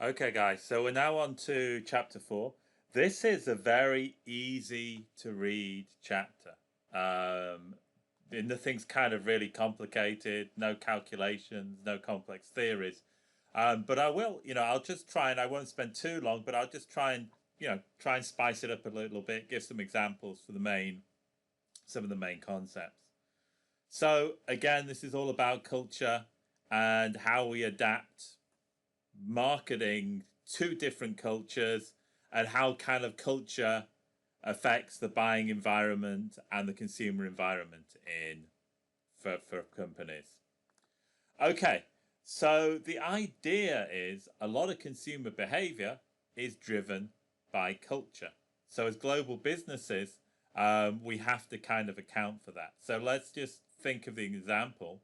Okay, guys, so we're now on to chapter 4. This is a very easy to read chapter. Um, Nothing's kind of really complicated, no calculations, no complex theories. But I will, I'll just try and I won't spend too long, but I'll just try and, try and spice it up a little bit, give some examples for some of the main concepts. So again, this is all about culture and how we adapt marketing to different cultures and how kind of culture affects the buying environment and the consumer environment for companies. Okay, so the idea is a lot of consumer behavior is driven by culture. So as global businesses, we have to kind of account for that. So let's just think of the example.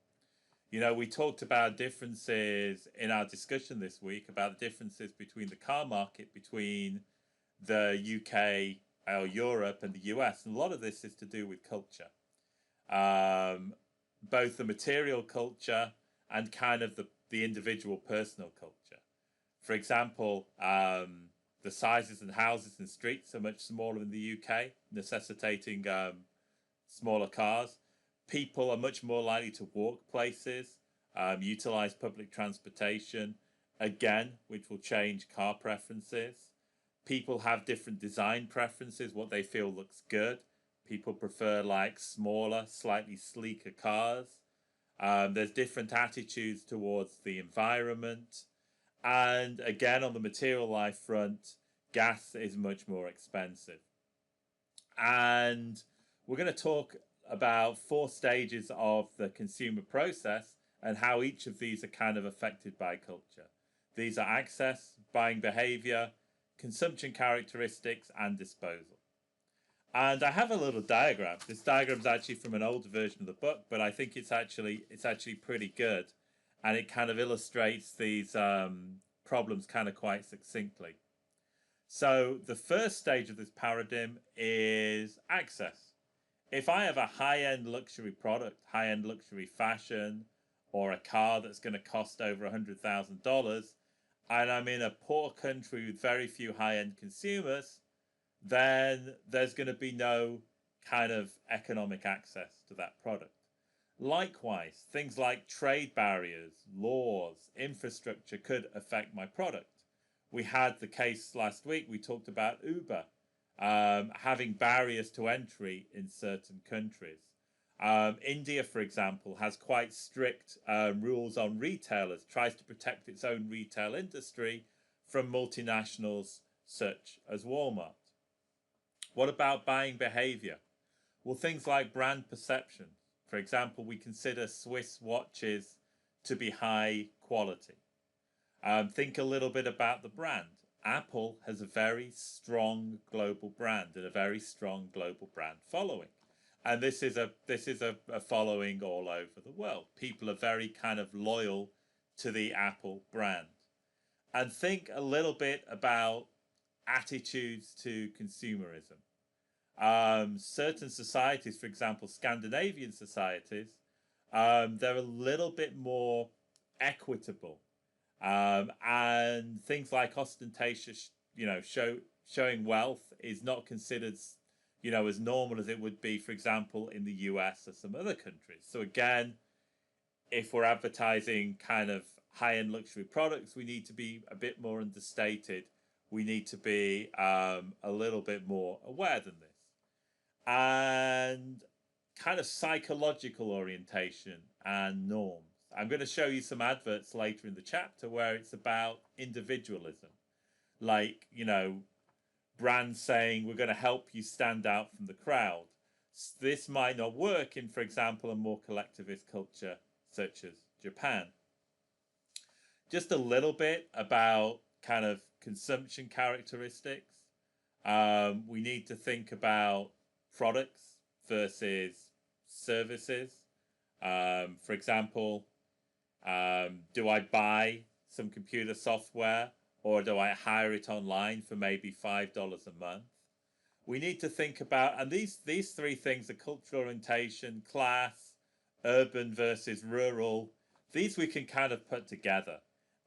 We talked about differences in our discussion this week about the differences between the car market between the UK or Europe and the US. And a lot of this is to do with culture, both the material culture and kind of the individual personal culture. For example, the sizes and houses and streets are much smaller in the UK, necessitating smaller cars. People are much more likely to walk places, utilize public transportation, again, which will change car preferences. People have different design preferences, what they feel looks good. People prefer like smaller, slightly sleeker cars. There's different attitudes towards the environment. And again, on the material life front, gas is much more expensive. And we're going to talk about 4 stages of the consumer process and how each of these are kind of affected by culture. These are access, buying behavior, consumption characteristics, and disposal. And I have a little diagram. This diagram is actually from an older version of the book, but I think it's actually pretty good, and it kind of illustrates these problems kind of quite succinctly. So the first stage of this paradigm is access. If I have a high-end luxury product, high-end luxury fashion, or a car that's going to cost over $100,000, and I'm in a poor country with very few high-end consumers, then there's going to be no kind of economic access to that product. Likewise, things like trade barriers, laws, infrastructure could affect my product. We had the case last week, we talked about Uber. Having barriers to entry in certain countries. India, for example, has quite strict rules on retailers, tries to protect its own retail industry from multinationals such as Walmart. What about buying behavior? Well, things like brand perception. For example, we consider Swiss watches to be high quality. Think a little bit about the brand. Apple has a very strong global brand and a very strong global brand following. And this is a following all over the world. People are very kind of loyal to the Apple brand. And think a little bit about attitudes to consumerism. Certain societies, for example, Scandinavian societies, they're a little bit more equitable. And things like ostentatious, showing wealth is not considered, as normal as it would be, for example, in the US or some other countries. So again, if we're advertising kind of high-end luxury products, we need to be a bit more understated. We need to be a little bit more aware than this. And kind of psychological orientation and norms. I'm going to show you some adverts later in the chapter where it's about individualism. Like, brands saying we're going to help you stand out from the crowd. This might not work in, for example, a more collectivist culture such as Japan. Just a little bit about kind of consumption characteristics. We need to think about products versus services. For example, do I buy some computer software or do I hire it online for maybe $5 a month? We need to think about, and these 3 things are cultural orientation, class, urban versus rural. These we can kind of put together.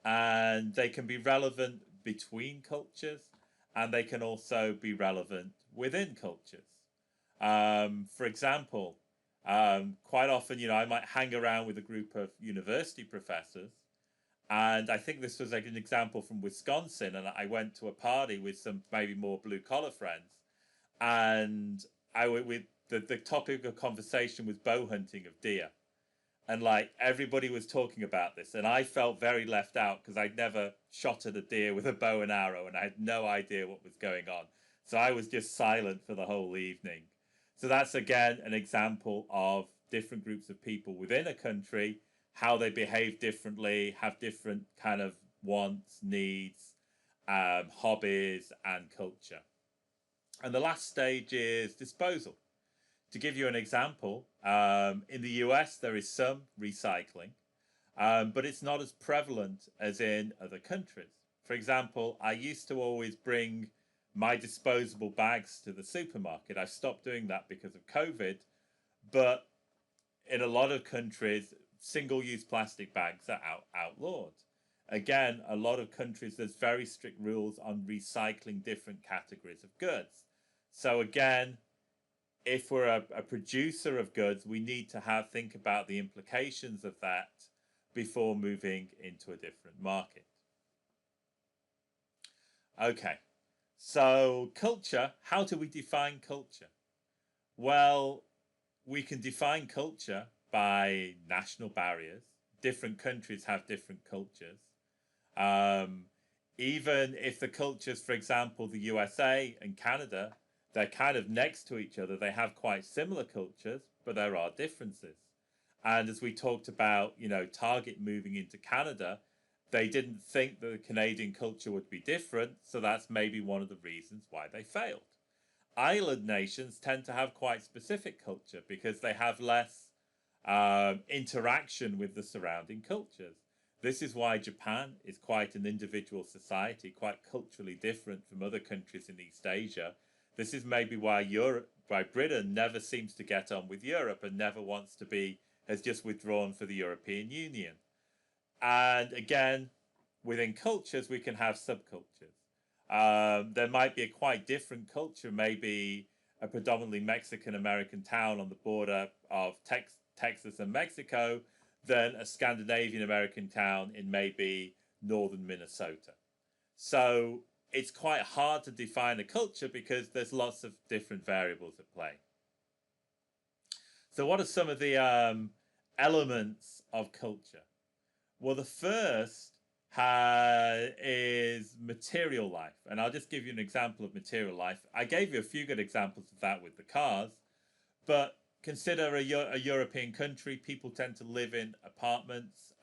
and they can be relevant between cultures, and they can also be relevant within cultures. For example, quite often, I might hang around with a group of university professors, and I think this was like an example from Wisconsin, and I went to a party with some maybe more blue collar friends, and the topic of conversation was bow hunting of deer, and like everybody was talking about this, and I felt very left out because I'd never shot at a deer with a bow and arrow, and I had no idea what was going on. So I was just silent for the whole evening. So that's again an example of different groups of people within a country, how they behave differently, have different kind of wants, needs, hobbies, and culture. And the last stage is disposal. To give you an example, in the US, there is some recycling, but it's not as prevalent as in other countries. For example, I used to always bring my disposable bags to the supermarket. I've stopped doing that because of COVID, but in a lot of countries, single-use plastic bags are outlawed. Again, a lot of countries, there's very strict rules on recycling different categories of goods. So again, if we're a producer of goods, we need to think about the implications of that before moving into a different market. Okay, so culture, how do we define culture? Well, we can define culture by national barriers. Different countries have different cultures. Even if the cultures, for example, the USA and Canada, they're kind of next to each other. They have quite similar cultures, but there are differences. And as we talked about, Target moving into Canada, they didn't think that the Canadian culture would be different. So that's maybe one of the reasons why they failed. Island nations tend to have quite specific culture because they have less interaction with the surrounding cultures. This is why Japan is quite an individual society, quite culturally different from other countries in East Asia. This is maybe why Britain never seems to get on with Europe and never wants to has just withdrawn for the European Union. And again, within cultures, we can have subcultures. There might be a quite different culture, maybe a predominantly Mexican-American town on the border of Texas and Mexico, than a Scandinavian-American town in maybe northern Minnesota. So it's quite hard to define a culture because there's lots of different variables at play. So what are some of the elements of culture? Well, the first is material life. And I'll just give you an example of material life. I gave you a few good examples of that with the cars, but consider a European country. People tend to live in apartments.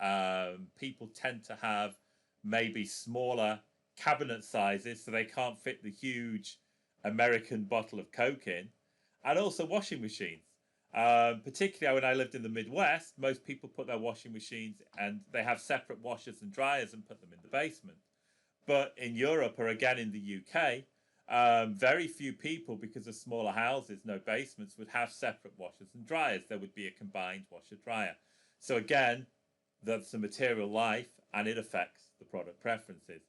People tend to have maybe smaller cabinet sizes, so they can't fit the huge American bottle of Coke in. And also washing machines. Particularly when I lived in the Midwest, most people put their washing machines and they have separate washers and dryers and put them in the basement. But in Europe, or again in the UK, very few people, because of smaller houses, no basements, would have separate washers and dryers. There would be a combined washer-dryer. So again, that's the material life, and it affects the product preferences.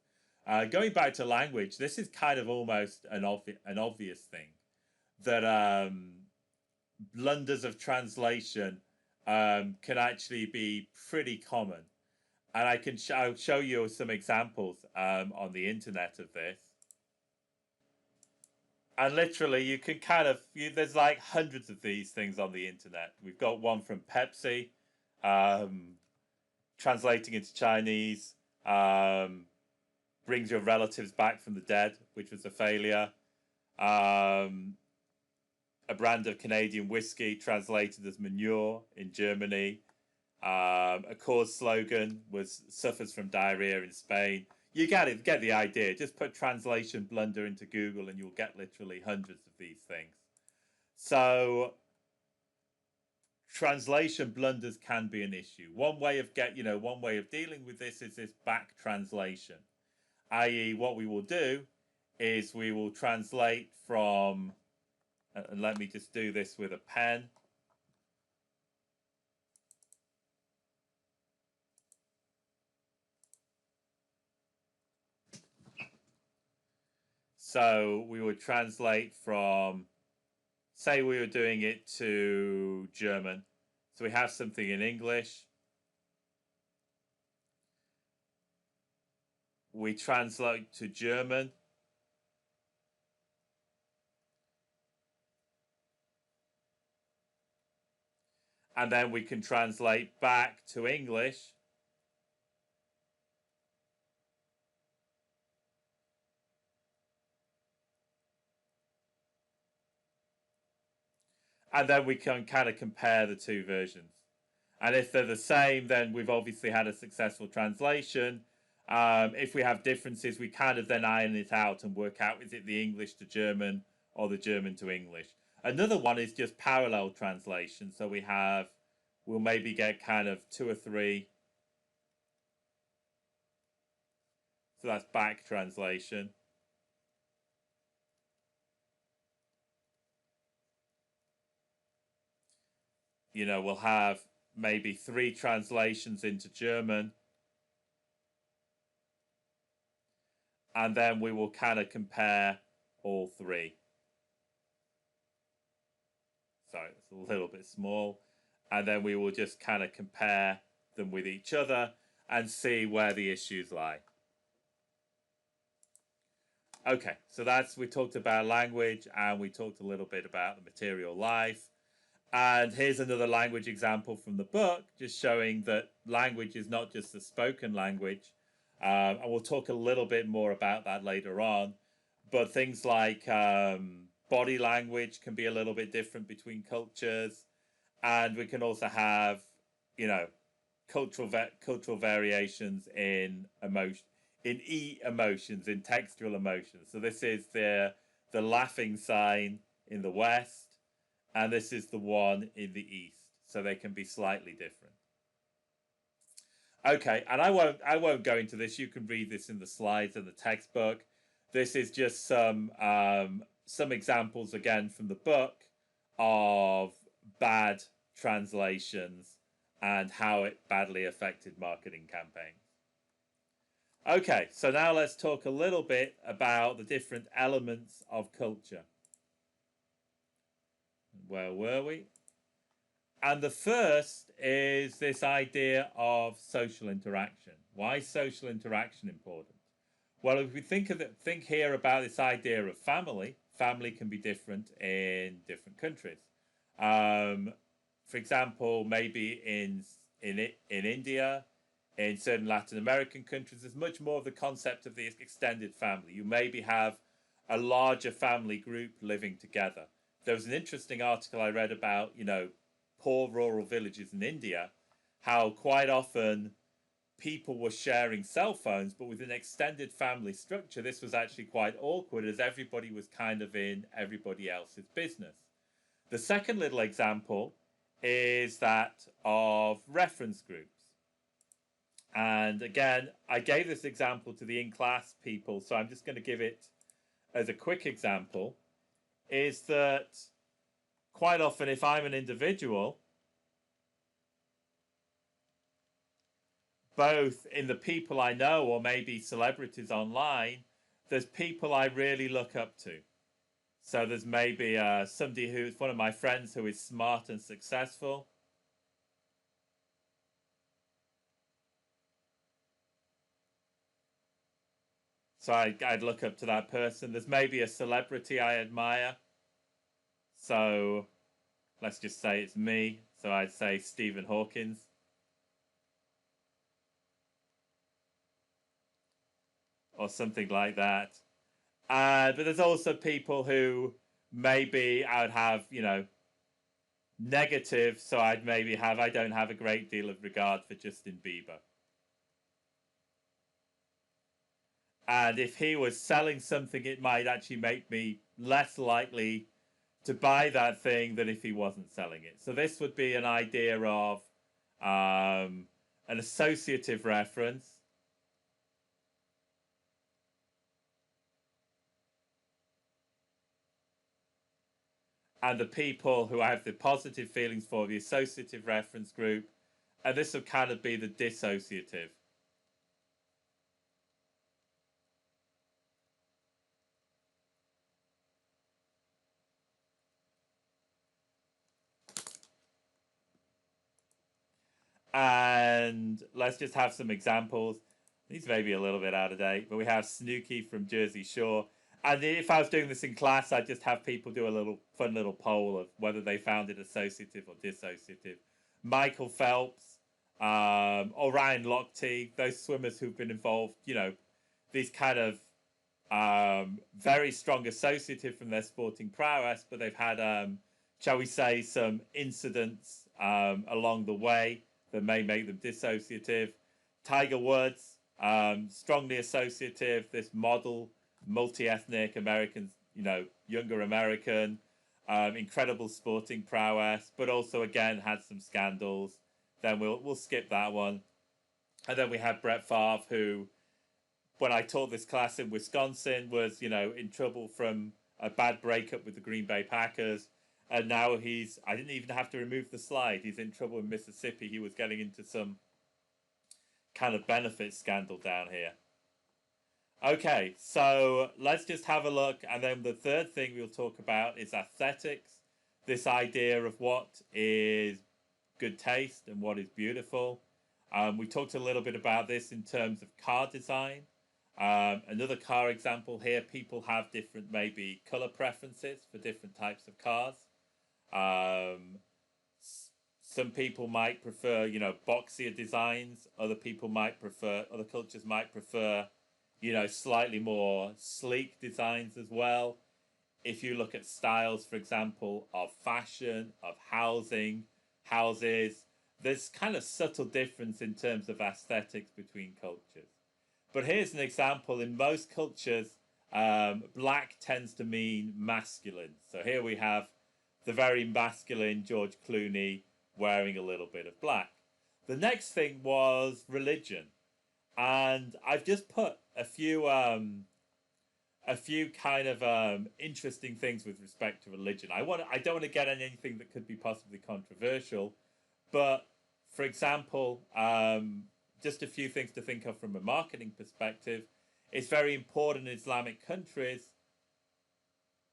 Going back to language, this is kind of almost an obvious thing, that blunders of translation can actually be pretty common. And I'll show you some examples on the internet of this. And literally, you can there's like hundreds of these things on the internet. We've got one from Pepsi, translating into Chinese, brings your relatives back from the dead, which was a failure. A brand of Canadian whiskey translated as manure in Germany. A cause slogan was suffers from diarrhea in Spain. You get the idea. Just put translation blunder into Google and you'll get literally hundreds of these things. So translation blunders can be an issue. One way of dealing with this is this back translation, i.e. what we will do is we will translate from, and let me just do this with a pen. So we would translate from, say we were doing it to German. So we have something in English. We translate to German. And then we can translate back to English. And then we can kind of compare the two versions. And if they're the same, then we've obviously had a successful translation. If we have differences, we kind of then iron it out and work out, is it the English to German or the German to English? Another one is just parallel translation. So we'll maybe get kind of 2 or 3. So that's back translation. You know, we'll have maybe 3 translations into German. And then we will kind of compare all 3. Sorry, it's a little bit small. And then we will just kind of compare them with each other and see where the issues lie. Okay, so we talked about language, and we talked a little bit about the material life. And here's another language example from the book, just showing that language is not just the spoken language. And we'll talk a little bit more about that later on. But things like body language can be a little bit different between cultures. And we can also have, you know, cultural variations in emotion, in emotions, in textual emotions. So this is the laughing sign in the West, and this is the one in the East. So they can be slightly different. Okay, and I won't go into this. You can read this in the slides and the textbook. This is just some examples again from the book of bad translations and how it badly affected marketing campaigns. Okay, so now let's talk a little bit about the different elements of culture. Where were we? And the first is this idea of social interaction. Why is social interaction important? Well, if we think here about this idea of family, family can be different in different countries. For example, maybe in India, in certain Latin American countries, there's much more of the concept of the extended family. You maybe have a larger family group living together. There was an interesting article I read about, you know, poor rural villages in India, how quite often people were sharing cell phones, but with an extended family structure, this was actually quite awkward as everybody was kind of in everybody else's business. The second little example is that of reference groups. And again, I gave this example to the in-class people, so I'm just going to give it as a quick example, is that quite often if I'm an individual, both in the people I know or maybe celebrities online, there's people I really look up to. So there's maybe somebody who's one of my friends who is smart and successful. So I'd look up to that person. There's maybe a celebrity I admire. So let's just say it's me. So I'd say Stephen Hawking. Or something like that. But there's also people who maybe I would have, you know, negative. So I don't have a great deal of regard for Justin Bieber. And if he was selling something, it might actually make me less likely to buy that thing than if he wasn't selling it. So this would be an idea of an associative reference. And the people who I have the positive feelings for, the associative reference group. And this would kind of be the dissociative. And let's just have some examples. These may be a little bit out of date, but we have Snooki from Jersey Shore. And if I was doing this in class, I'd just have people do a little fun little poll of whether they found it associative or dissociative. Michael Phelps, or Ryan Lochte, those swimmers who've been involved, you know, these kind of very strong associative from their sporting prowess, but they've had, shall we say, some incidents along the way that may make them dissociative. Tiger Woods, strongly associative, this model, multi-ethnic American, you know, younger American, incredible sporting prowess, but also again had some scandals. Then we'll skip that one. And then we have Brett Favre, who, when I taught this class in Wisconsin, was, you know, in trouble from a bad breakup with the Green Bay Packers. And now I didn't even have to remove the slide. He's in trouble in Mississippi. He was getting into some kind of benefit scandal down here. Okay, so let's just have a look. And then the third thing we'll talk about is aesthetics. This idea of what is good taste and what is beautiful. We talked a little bit about this in terms of car design. Another car example here, people have different maybe color preferences for different types of cars. Some people might prefer, you know, boxier designs. Other cultures might prefer, you know, slightly more sleek designs as well. If you look at styles, for example, of fashion, of houses, there's kind of subtle difference in terms of aesthetics between cultures. But here's an example. In most cultures, black tends to mean masculine. So here we have the very masculine George Clooney wearing a little bit of black. The next thing was religion. And I've just put a few kind of interesting things with respect to religion. I don't want to get on anything that could be possibly controversial, but for example, just a few things to think of from a marketing perspective. It's very important in Islamic countries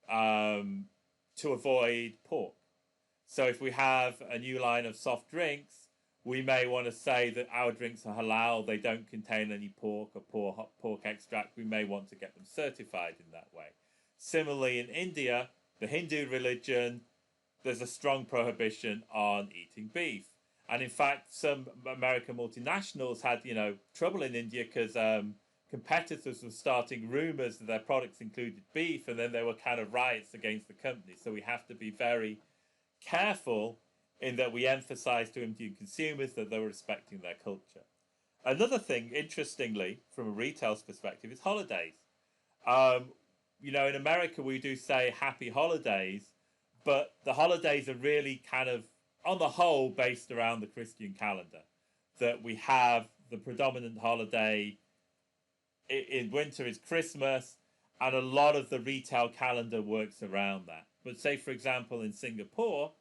to avoid pork. So if we have a new line of soft drinks, we may want to say that our drinks are halal, they don't contain any pork or pork extract. We may want to get them certified in that way. Similarly, in India, the Hindu religion, there's a strong prohibition on eating beef. And in fact, some American multinationals had, you know, trouble in India because competitors were starting rumors that their products included beef, and then there were kind of riots against the company. So we have to be very careful in that we emphasize to Indian consumers that they're respecting their culture. Another thing, interestingly, from a retail's perspective, is holidays. You know, in America, we do say happy holidays, but the holidays are really kind of, on the whole, based around the Christian calendar. That we have the predominant holiday in winter is Christmas, and a lot of the retail calendar works around that. But say, for example, in Singapore,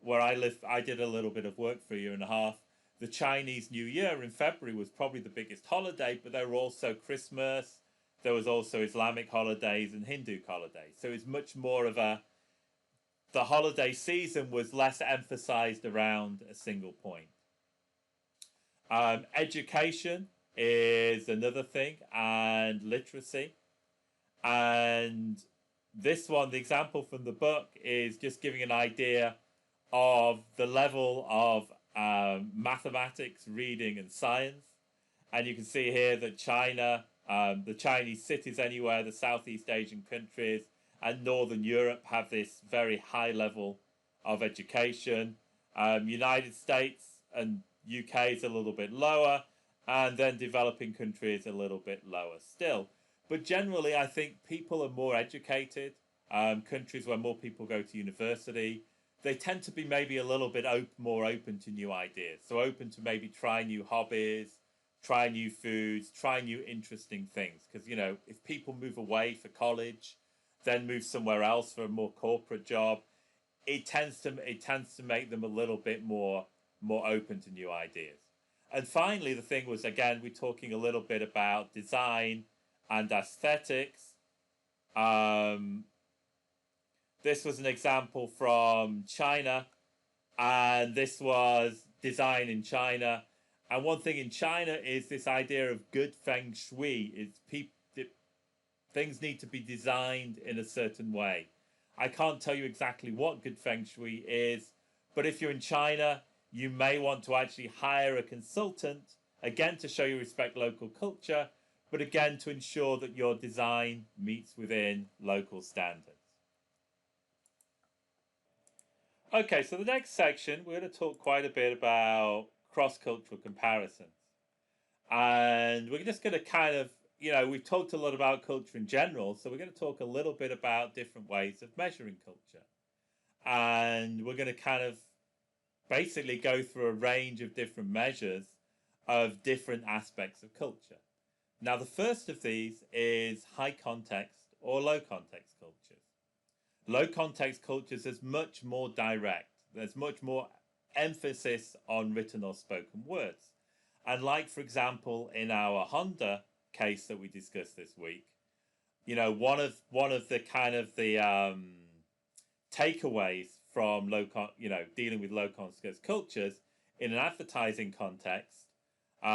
where I live, I did a little bit of work for a year and a half. The Chinese New Year in February was probably the biggest holiday, but there were also Christmas, there was also Islamic holidays and Hindu holidays. So it's much more of the holiday season was less emphasized around a single point. Education is another thing, and literacy. And this one, the example from the book, is just giving an idea of the level of mathematics, reading, and science. And you can see here that China, the Chinese cities anywhere, the Southeast Asian countries, and Northern Europe have this very high level of education. United States and UK is a little bit lower, and then developing countries a little bit lower still. But generally, I think people are more educated. Countries where more people go to university, they tend to be maybe a little bit more open to new ideas. So open to maybe try new hobbies, try new foods, try new interesting things. Because, you know, if people move away for college, then move somewhere else for a more corporate job, it tends to make them a little bit more open to new ideas. And finally, the thing was, again, we're talking a little bit about design and aesthetics. This was an example from China, and this was design in China. And one thing in China is this idea of good feng shui. Things need to be designed in a certain way. I can't tell you exactly what good feng shui is, but if you're in China, you may want to actually hire a consultant, again to show you respect local culture, but again to ensure that your design meets within local standards. Okay, so the next section, we're going to talk quite a bit about cross-cultural comparisons. And we're just going to kind of, we've talked a lot about culture in general, so we're going to talk a little bit about different ways of measuring culture. And we're going to kind of basically go through a range of different measures of different aspects of culture. Now, the first of these is high context or low context cultures. Low context cultures is much more direct. There's much more emphasis on written or spoken words. And like, for example, in our Honda case that we discussed this week, one of the kind of the takeaways from dealing with low context cultures in an advertising context, we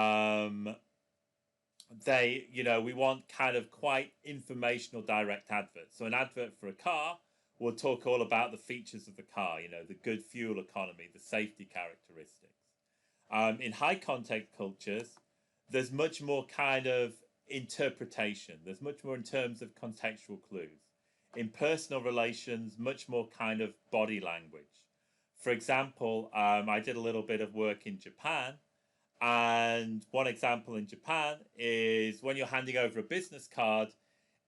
want kind of quite informational direct adverts. So an advert for a car will talk all about the features of the car, the good fuel economy, the safety characteristics. In high context cultures, there's much more kind of interpretation. There's much more in terms of contextual clues. In personal relations, much more kind of body language. For example, I did a little bit of work in Japan, and one example in Japan is when you're handing over a business card,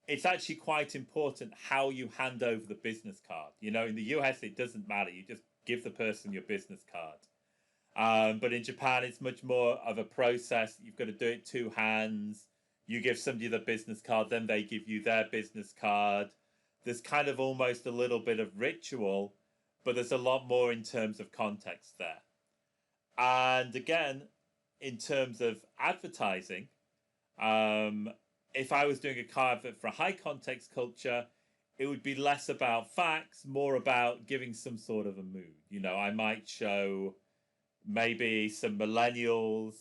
it's actually quite important how you hand over the business card. In the US, it doesn't matter. You just give the person your business card. But in Japan, it's much more of a process. You've got to do it two hands. You give somebody the business card, then they give you their business card. There's kind of almost a little bit of ritual, but there's a lot more in terms of context there. And again, in terms of advertising, if I was doing a car advert for a high context culture, it would be less about facts, more about giving some sort of a mood. I might show maybe some millennials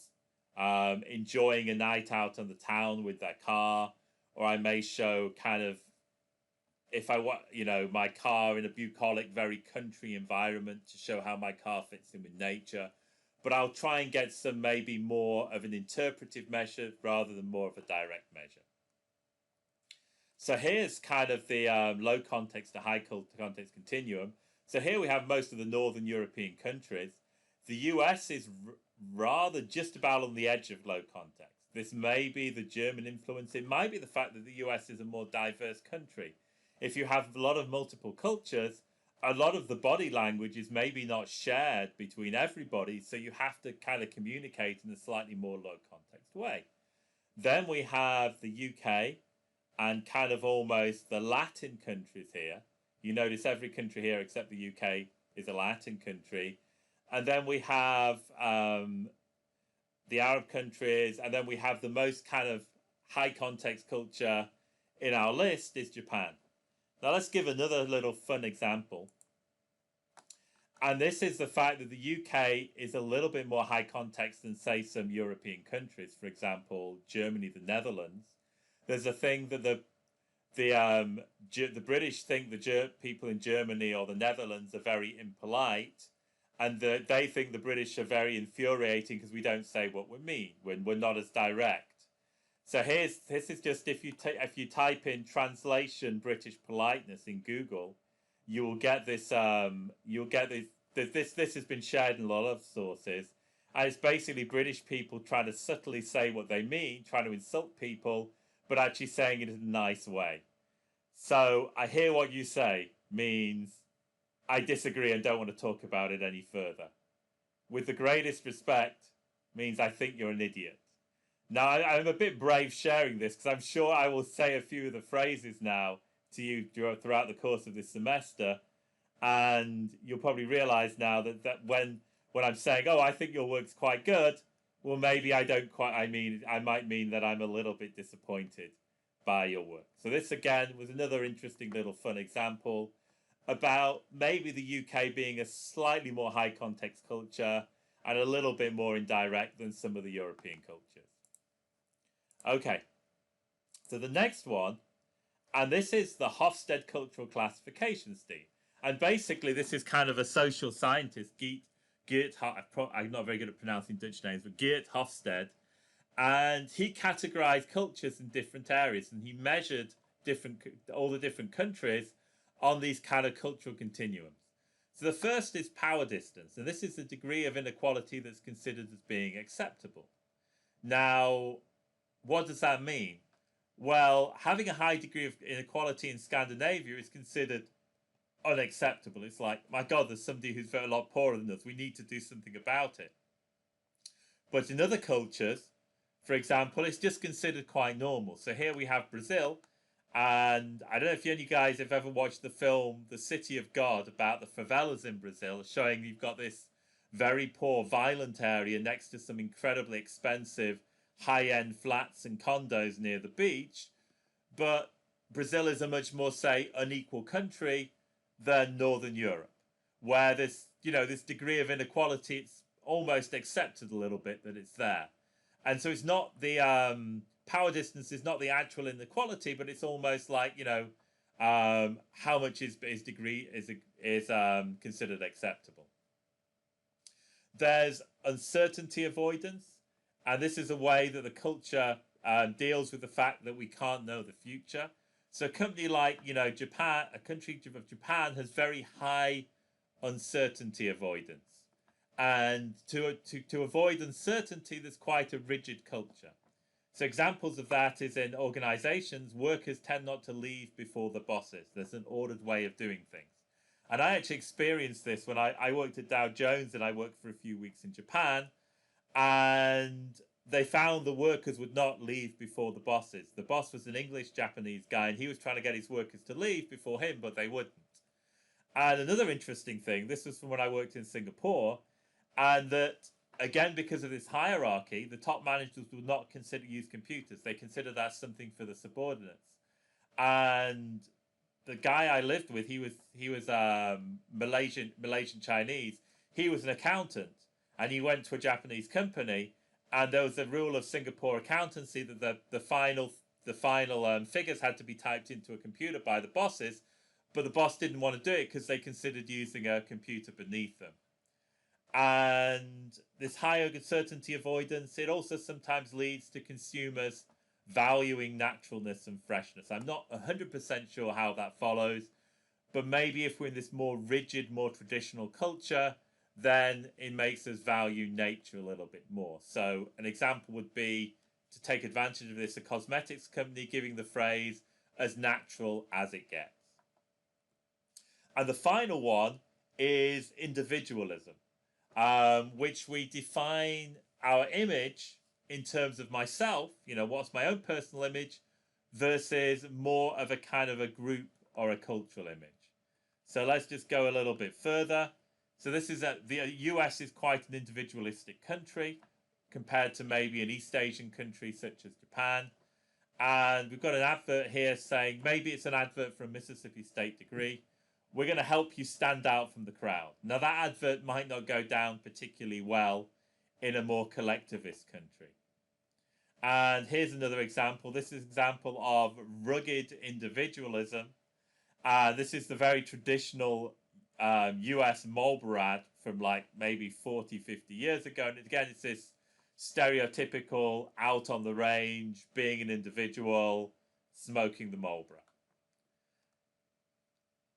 enjoying a night out on the town with their car, or I may show kind of, if I want, my car in a bucolic, very country environment to show how my car fits in with nature. But I'll try and get some maybe more of an interpretive measure rather than more of a direct measure. So here's kind of the low context to high context continuum. So here we have most of the Northern European countries. The US is rather just about on the edge of low context. This may be the German influence. It might be the fact that the US is a more diverse country. If you have a lot of multiple cultures, a lot of the body language is maybe not shared between everybody, so you have to kind of communicate in a slightly more low context way. Then we have the UK and kind of almost the Latin countries here. You notice every country here except the UK is a Latin country. And then we have the Arab countries, and then we have the most kind of high context culture in our list is Japan. Now let's give another little fun example. And this is the fact that the UK is a little bit more high context than, say, some European countries. For example, Germany, the Netherlands. There's a thing that the British think the people in Germany or the Netherlands are very impolite, and they think the British are very infuriating because we don't say what we mean when we're not as direct. So this is just if you type in translation British politeness in Google, you will get this. This has been shared in a lot of sources, and it's basically British people trying to subtly say what they mean, trying to insult people, but actually saying it in a nice way. So I hear what you say means I disagree and don't want to talk about it any further. With the greatest respect means I think you're an idiot. Now, I'm a bit brave sharing this because I'm sure I will say a few of the phrases now to you throughout the course of this semester, and you'll probably realize now that when I'm saying, oh, I think your work's quite good, well, maybe I don't quite, I might mean that I'm a little bit disappointed by your work. So this, again, was another interesting little fun example about maybe the UK being a slightly more high context culture and a little bit more indirect than some of the European cultures. Okay, so the next one, and this is the Hofstede Cultural Classification, Steve. And basically, this is kind of a social scientist, I'm not very good at pronouncing Dutch names, but Geert Hofstede. And he categorized cultures in different areas, and he measured all the different countries on these kind of cultural continuums. So the first is power distance, and this is the degree of inequality that's considered as being acceptable. Now, what does that mean? Well, having a high degree of inequality in Scandinavia is considered unacceptable. It's like, my God, there's somebody who's a lot poorer than us. We need to do something about it. But in other cultures, for example, it's just considered quite normal. So here we have Brazil, and I don't know if you guys have ever watched the film The City of God about the favelas in Brazil, showing you've got this very poor, violent area next to some incredibly expensive high-end flats and condos near the beach. But Brazil is a much more, say, unequal country than Northern Europe, where this degree of inequality, it's almost accepted a little bit that it's there. And so it's not the power distance is not the actual inequality, but it's almost like, how much his degree is considered acceptable. There's uncertainty avoidance, and this is a way that the culture deals with the fact that we can't know the future. So a company like, Japan, a country of Japan has very high uncertainty avoidance. And to avoid uncertainty, there's quite a rigid culture. So examples of that is in organizations, workers tend not to leave before the bosses. There's an ordered way of doing things. And I actually experienced this when I worked at Dow Jones, and I worked for a few weeks in Japan. And they found the workers would not leave before the bosses. The boss was an English-Japanese guy, and he was trying to get his workers to leave before him, but they wouldn't. And another interesting thing, this was from when I worked in Singapore, and that, again, because of this hierarchy, the top managers would not use computers. They consider that something for the subordinates. And the guy I lived with, he was Malaysian Chinese. He was an accountant, and he went to a Japanese company, and there was a rule of Singapore accountancy that the final figures had to be typed into a computer by the bosses, but the boss didn't want to do it because they considered using a computer beneath them. And this higher uncertainty avoidance, it also sometimes leads to consumers valuing naturalness and freshness. I'm not 100% sure how that follows, but maybe if we're in this more rigid, more traditional culture, then it makes us value nature a little bit more. So an example would be, to take advantage of this, a cosmetics company giving the phrase, as natural as it gets. And the final one is individualism, which we define our image in terms of myself, what's my own personal image, versus more of a kind of a group or a cultural image. So let's just go a little bit further. So this is the US is quite an individualistic country compared to maybe an East Asian country such as Japan. And we've got an advert here saying, maybe it's an advert for a Mississippi State degree, we're going to help you stand out from the crowd. Now, that advert might not go down particularly well in a more collectivist country. And here's another example. This is an example of rugged individualism. This is the very traditional US Marlboro ad from like maybe 40, 50 years ago. And again, it's this stereotypical out on the range, being an individual, smoking the Marlboro.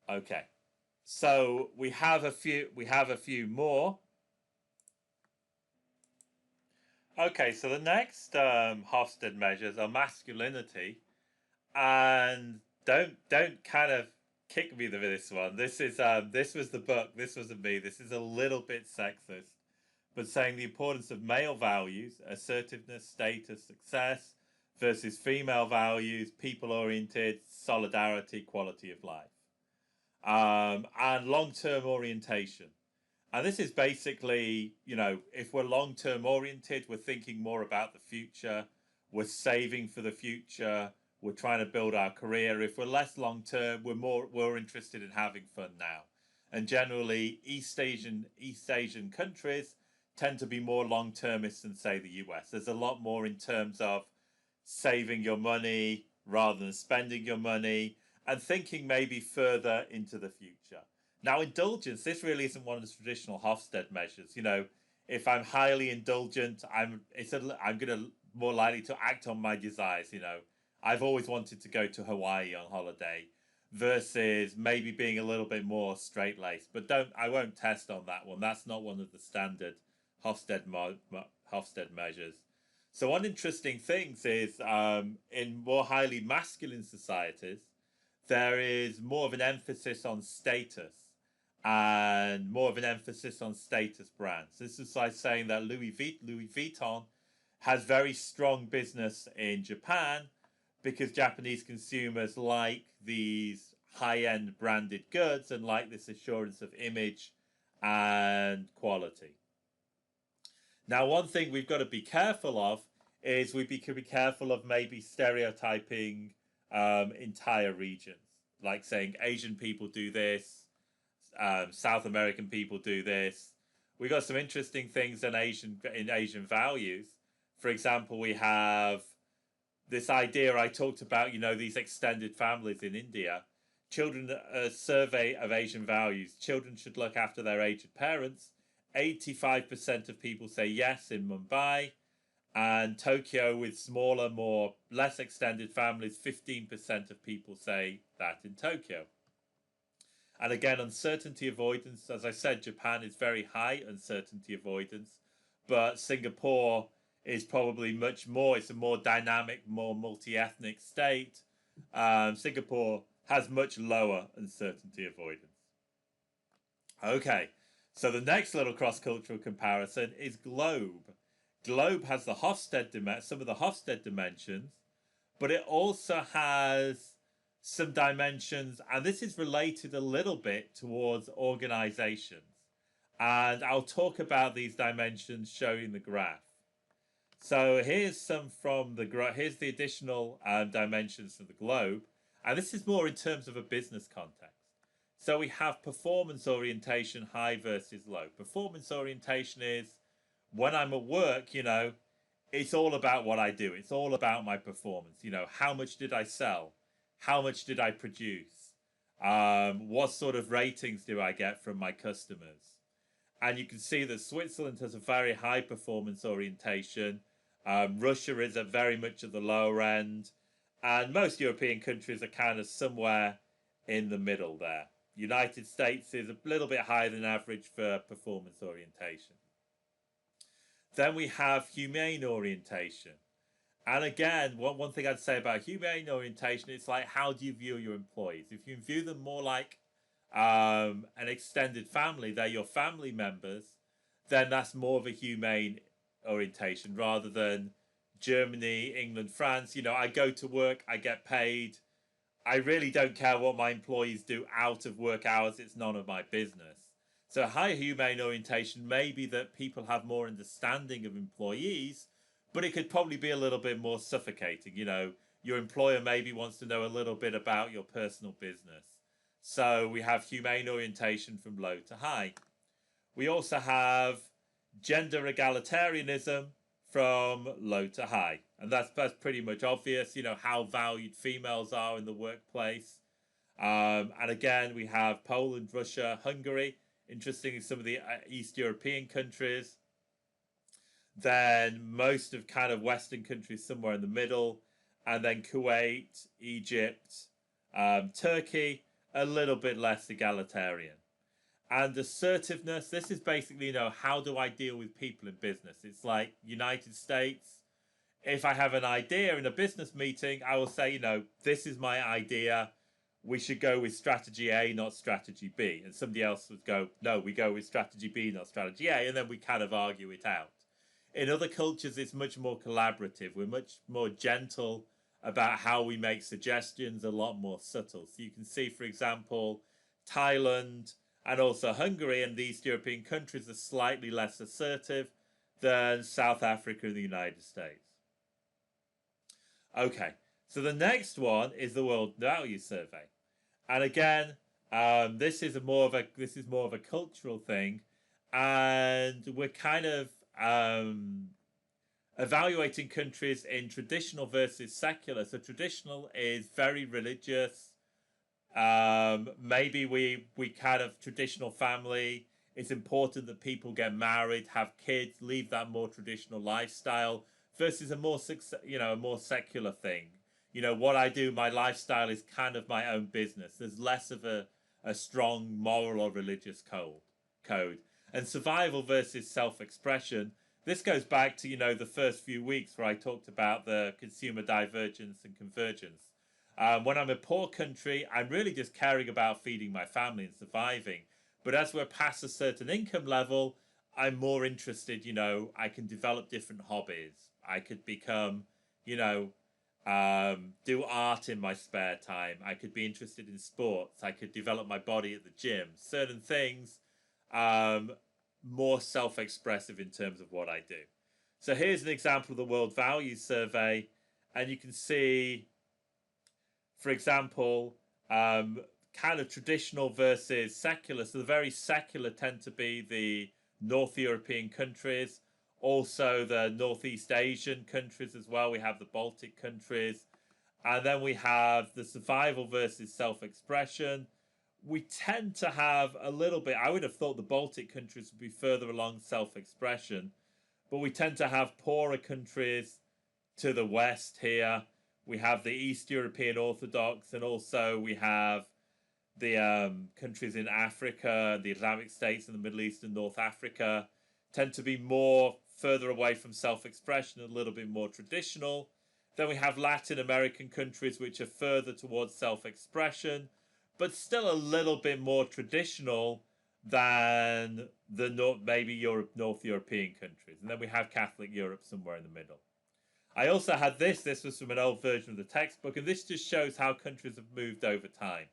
Okay, so we have a few more. Okay, so the next Hofstede measures are masculinity, and don't kind of kick me with this one. This was the book. This wasn't me. This is a little bit sexist, but saying the importance of male values, assertiveness, status, success, versus female values, people-oriented, solidarity, quality of life. And long-term orientation. And this is basically, if we're long-term oriented, we're thinking more about the future, we're saving for the future, we're trying to build our career. If we're less long-term, we're interested in having fun now. And generally, East Asian countries tend to be more long-termist than, say, the US. There's a lot more in terms of saving your money rather than spending your money and thinking maybe further into the future. Now, indulgence, this really isn't one of the traditional Hofstede measures. If I'm highly indulgent, I'm going to more likely to act on my desires. I've always wanted to go to Hawaii on holiday versus maybe being a little bit more straight-laced. But I won't test on that one. That's not one of the standard Hofstede measures. So one interesting things is in more highly masculine societies, there is more of an emphasis on status and more of an emphasis on status brands. This is like saying that Louis Vuitton has very strong business in Japan because Japanese consumers like these high-end branded goods and like this assurance of image and quality. Now, one thing we've got to be careful of is we could be careful of maybe stereotyping entire regions, like saying Asian people do this, South American people do this. We got some interesting things in Asian values. For example, we have this idea I talked about, these extended families in India. A survey of Asian values. Children should look after their aged parents. 85% of people say yes in Mumbai. And Tokyo, with smaller, less extended families, 15% of people say that in Tokyo. And again, uncertainty avoidance. As I said, Japan is very high uncertainty avoidance. But Singapore is probably much more. It's a more dynamic, more multi-ethnic state. Singapore has much lower uncertainty avoidance. Okay, so the next little cross-cultural comparison is Globe. Globe has some of the Hofstede dimensions, but it also has some dimensions, and this is related a little bit towards organizations. And I'll talk about these dimensions showing the graph. So here's some from the graph. Here's the additional dimensions for the Globe, and this is more in terms of a business context. So we have performance orientation, high versus low. Performance orientation is when I'm at work, it's all about what I do. It's all about my performance. How much did I sell? How much did I produce? What sort of ratings do I get from my customers? And you can see that Switzerland has a very high performance orientation. Russia is very much at the lower end. And most European countries are kind of somewhere in the middle there. United States is a little bit higher than average for performance orientation. Then we have humane orientation. And again, one thing I'd say about humane orientation, it's like, how do you view your employees? If you view them more like an extended family, they're your family members, then that's more of a humane orientation rather than Germany, England, France. I go to work, I get paid. I really don't care what my employees do out of work hours. It's none of my business. So high humane orientation may be that people have more understanding of employees, but it could probably be a little bit more suffocating. Your employer maybe wants to know a little bit about your personal business. So we have humane orientation from low to high. We also have gender egalitarianism from low to high. And that's pretty much obvious, how valued females are in the workplace. And again, we have Poland, Russia, Hungary. Interesting, some of the East European countries. Then most of kind of Western countries somewhere in the middle. And then Kuwait, Egypt, Turkey, a little bit less egalitarian. And assertiveness, this is basically, how do I deal with people in business? It's like United States. If I have an idea in a business meeting, I will say, this is my idea. We should go with strategy A, not strategy B. And somebody else would go, no, we go with strategy B, not strategy A. And then we kind of argue it out. In other cultures, it's much more collaborative. We're much more gentle about how we make suggestions, a lot more subtle. So you can see, for example, Thailand and also Hungary and the East European countries are slightly less assertive than South Africa and the United States. Okay, so the next one is the World Value Survey. And again, this is more of a cultural thing. and we're kind of evaluating countries in traditional versus secular. So traditional is very religious. Maybe we kind of traditional family. It's important that people get married, have kids, leave that more traditional lifestyle versus a more a more secular thing. What I do, my lifestyle is kind of my own business. There's less of a strong moral or religious code. And survival versus self-expression. This goes back to, the first few weeks where I talked about the consumer divergence and convergence. When I'm a poor country, I'm really just caring about feeding my family and surviving. But as we're past a certain income level, I'm more interested, I can develop different hobbies. I could become, do art in my spare time. I could be interested in sports. I could develop my body at the gym. Certain things, more self-expressive in terms of what I do. So here's an example of the World Values Survey, and you can see, for example, kind of traditional versus secular. So the very secular tend to be the North European countries, also the Northeast Asian countries as well. We have the Baltic countries. And then we have the survival versus self-expression. We tend to have a little bit, I would have thought the Baltic countries would be further along self-expression, but we tend to have poorer countries to the west here. We have the East European Orthodox, and also we have the countries in Africa, the Islamic states in the Middle East and North Africa, tend to be more further away from self-expression, a little bit more traditional. Then we have Latin American countries which are further towards self-expression, but still a little bit more traditional than the maybe North European countries. And then we have Catholic Europe somewhere in the middle. I also had this was from an old version of the textbook, and this just shows how countries have moved over time.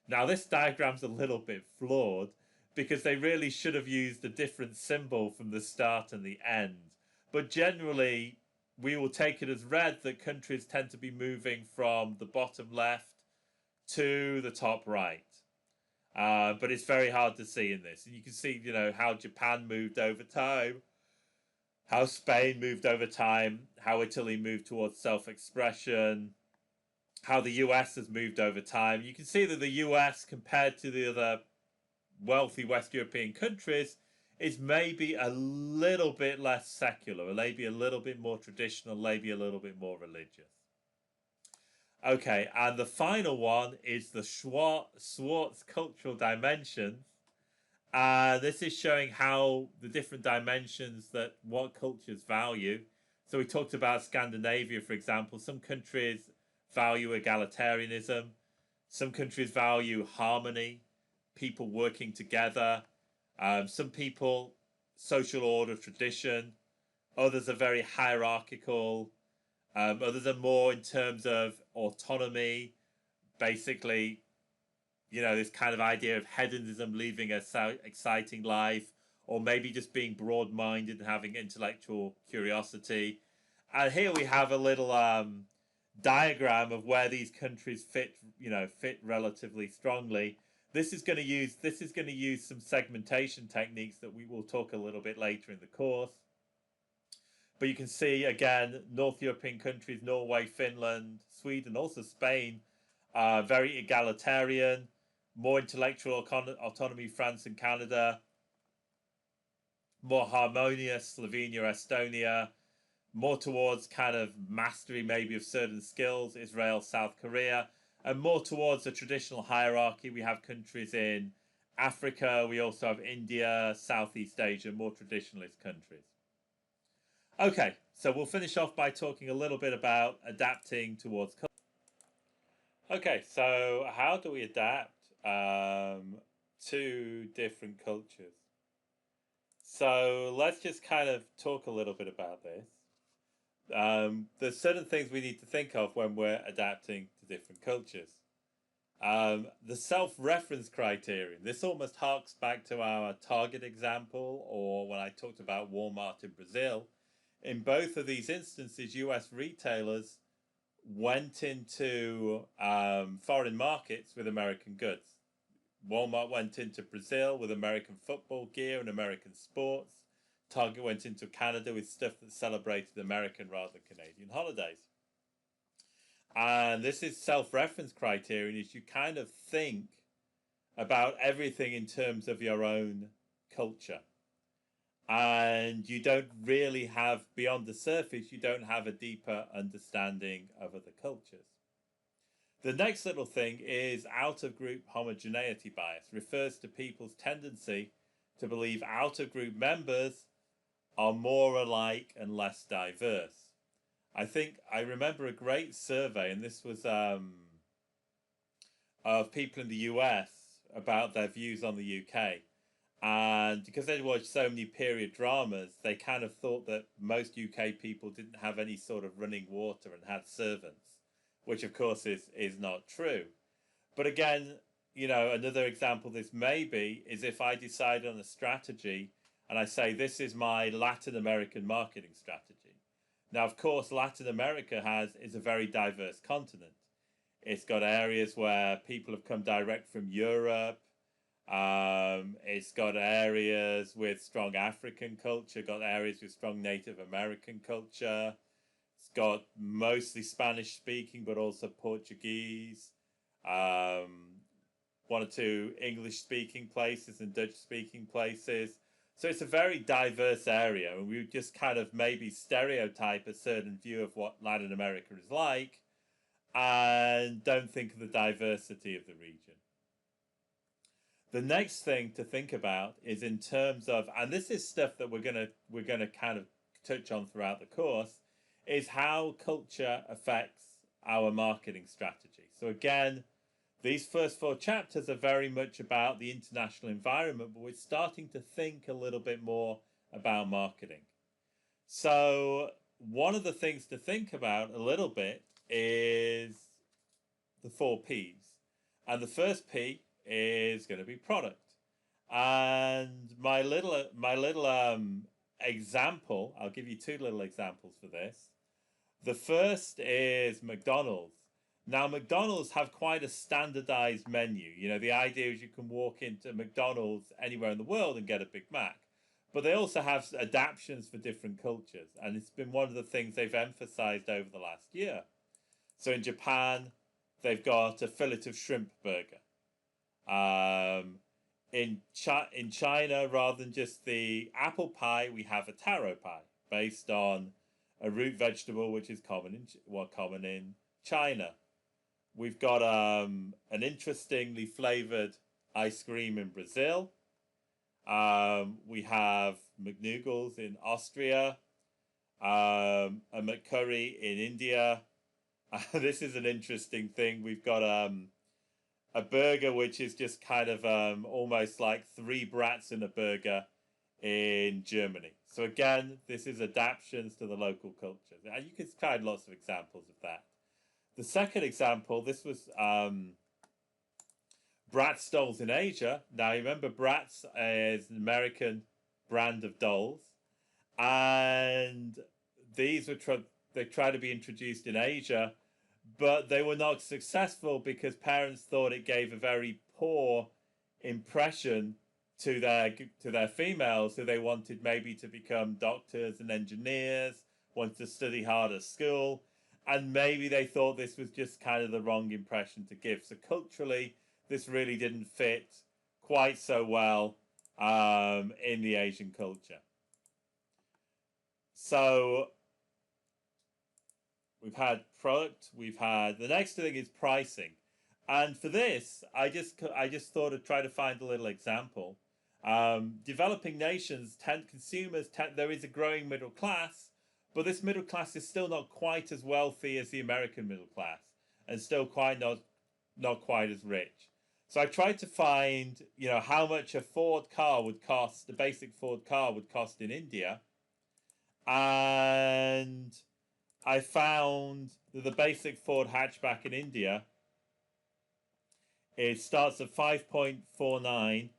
Now this diagram's a little bit flawed because they really should have used a different symbol from the start and the end. But generally, we will take it as read that countries tend to be moving from the bottom left to the top right. But it's very hard to see in this. And you can see, how Japan moved over time, how Spain moved over time, how Italy moved towards self-expression, how the US has moved over time. You can see that the US, compared to the other wealthy West European countries, is maybe a little bit less secular, maybe a little bit more traditional, maybe a little bit more religious. Okay, and the final one is the Schwartz cultural dimensions. This is showing how the different dimensions that what cultures value. So we talked about Scandinavia, for example. Some countries value egalitarianism. Some countries value harmony, people working together. Some people, social order, tradition. Others are very hierarchical. Others are more in terms of autonomy, basically, this kind of idea of hedonism, living a exciting life, or maybe just being broad-minded and having intellectual curiosity. And here we have a little diagram of where these countries fit relatively strongly. This is going to use some segmentation techniques that we will talk a little bit later in the course. But you can see, again, North European countries, Norway, Finland, Sweden, also Spain, very egalitarian, more intellectual autonomy, France and Canada, more harmonious, Slovenia, Estonia, more towards kind of mastery maybe of certain skills, Israel, South Korea, and more towards a traditional hierarchy. We have countries in Africa, we also have India, Southeast Asia, more traditionalist countries. Okay, so we'll finish off by talking a little bit about adapting towards culture. Okay, so how do we adapt to different cultures? So let's just kind of talk a little bit about this. There's certain things we need to think of when we're adapting to different cultures. The self-reference criterion. This almost harks back to our Target example, or when I talked about Walmart in Brazil. In both of these instances, US retailers went into foreign markets with American goods. Walmart went into Brazil with American football gear and American sports. Target went into Canada with stuff that celebrated American rather than Canadian holidays. And this is self-reference criterion, is you kind of think about everything in terms of your own culture. And you don't really have, beyond the surface, you don't have a deeper understanding of other cultures. The next little thing is out-of-group homogeneity bias. Refers to people's tendency to believe out-of-group members are more alike and less diverse. I remember a great survey, and this was of people in the US about their views on the UK. And because they watched so many period dramas, they kind of thought that most UK people didn't have any sort of running water and had servants, which of course is not true. But again, you know, another example this may be is if I decide on a strategy and I say this is my Latin American marketing strategy. Now, of course, Latin America is a very diverse continent. It's got areas where people have come direct from Europe. It's got areas with strong African culture, got areas with strong Native American culture. It's got mostly Spanish speaking, but also Portuguese, one or two English speaking places and Dutch speaking places. So it's a very diverse area, and we just kind of maybe stereotype a certain view of what Latin America is like and don't think of the diversity of the region. The next thing to think about is in terms of, and this is stuff that we're gonna kind of touch on throughout the course, is how culture affects our marketing strategy. So again, these first 4 chapters are very much about the international environment, but we're starting to think a little bit more about marketing. So one of the things to think about a little bit is the 4 Ps. And the first P is going to be product. And my little example, I'll give you 2 little examples for this. The first is McDonald's. Now, McDonald's have quite a standardized menu. You know, the idea is you can walk into McDonald's anywhere in the world and get a Big Mac. But they also have adaptations for different cultures. And it's been one of the things they've emphasized over the last year. So in Japan, they've got a fillet of shrimp burger. In China, rather than just the apple pie, we have a taro pie based on a root vegetable, which is common in China. We've got an interestingly flavored ice cream in Brazil. We have McNoodles in Austria, a McCurry in India. This is an interesting thing. We've got a burger which is just kind of almost like 3 brats in a burger in Germany. So again, this is adaptations to the local culture. And you can find lots of examples of that. The second example, this was Bratz dolls in Asia. Now, remember, Bratz is an American brand of dolls. And these were they tried to be introduced in Asia, but they were not successful because parents thought it gave a very poor impression to their females who they wanted maybe to become doctors and engineers, wanted to study hard at school, and maybe they thought this was just kind of the wrong impression to give. So culturally, this really didn't fit quite so well in the Asian culture. So we've had product, we've had, the next thing is pricing. And for this, I just thought I'd try to find a little example. Developing nations there is a growing middle class, but this middle class is still not quite as wealthy as the American middle class, and still not quite as rich. So I tried to find, you know, how much a Ford car would cost, the basic Ford car would cost in India. And I found that the basic Ford hatchback in India, it starts at 5.49,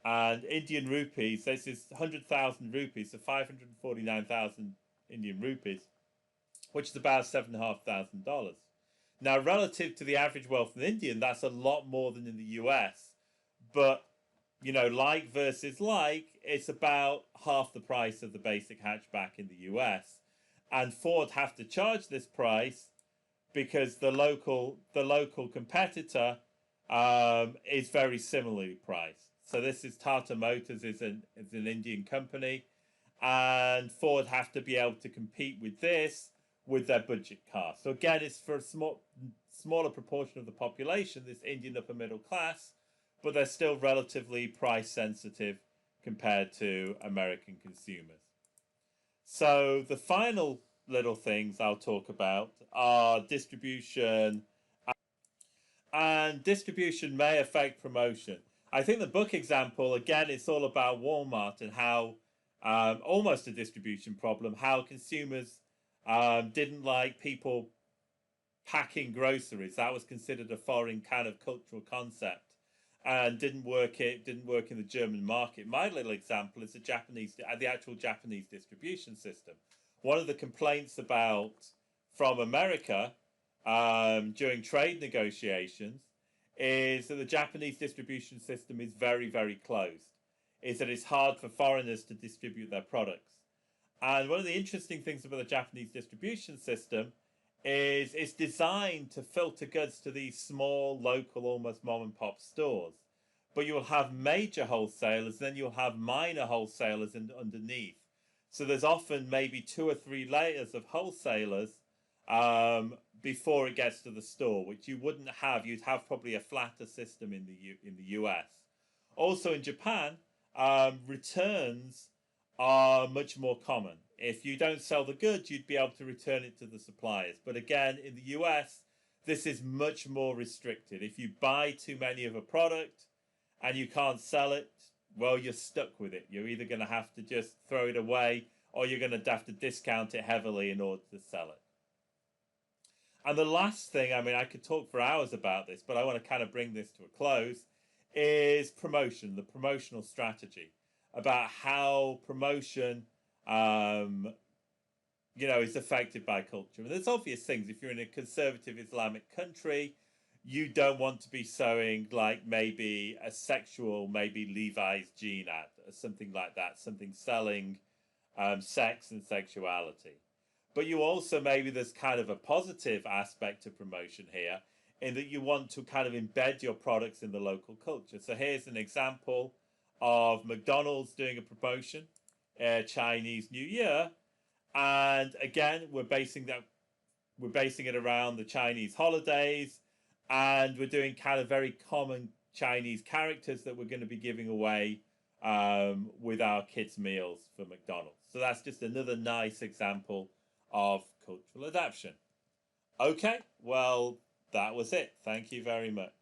and Indian rupees, this is 100,000 rupees, so 549,000 Indian rupees, which is about $7,500. Now, relative to the average wealth in India, that's a lot more than in the US, but you know, like versus like, it's about half the price of the basic hatchback in the US, and Ford have to charge this price because the local competitor is very similarly priced. So this is Tata Motors is an Indian company, and Ford have to be able to compete with this with their budget car. So again, it's for a smaller proportion of the population, this Indian upper middle class, but they're still relatively price sensitive compared to American consumers. So the final little things I'll talk about are distribution, and distribution may affect promotion. I think the book example, again, it's all about Walmart and how almost a distribution problem, how consumers didn't like people packing groceries. That was considered a foreign kind of cultural concept and didn't work in the German market. My little example is the actual Japanese distribution system. One of the complaints from America during trade negotiations is that the Japanese distribution system is very, very closed. Is that it's hard for foreigners to distribute their products. And one of the interesting things about the Japanese distribution system is it's designed to filter goods to these small, local, almost mom and pop stores. But you'll have major wholesalers, then you'll have minor wholesalers underneath. So there's often maybe 2 or 3 layers of wholesalers before it gets to the store, which you wouldn't have. You'd have probably a flatter system in the US. Also in Japan, returns are much more common. If you don't sell the goods, you'd be able to return it to the suppliers. But again, in the US, this is much more restricted. If you buy too many of a product and you can't sell it, well, you're stuck with it. You're either going to have to just throw it away, or you're going to have to discount it heavily in order to sell it. And the last thing, I mean, I could talk for hours about this, but I want to kind of bring this to a close, is promotion, the promotional strategy, about how promotion is affected by culture. And there's obvious things. If you're in a conservative Islamic country, you don't want to be sewing like maybe a sexual, maybe Levi's jean ad or something like that, something selling sex and sexuality. But you also, maybe there's kind of a positive aspect to promotion here in that you want to kind of embed your products in the local culture. So here's an example of McDonald's doing a promotion, Chinese New Year, and again we're basing it around the Chinese holidays, and we're doing kind of very common Chinese characters that we're going to be giving away with our kids' meals for McDonald's. So that's just another nice example of cultural adaptation. Okay, well, that was it. Thank you very much.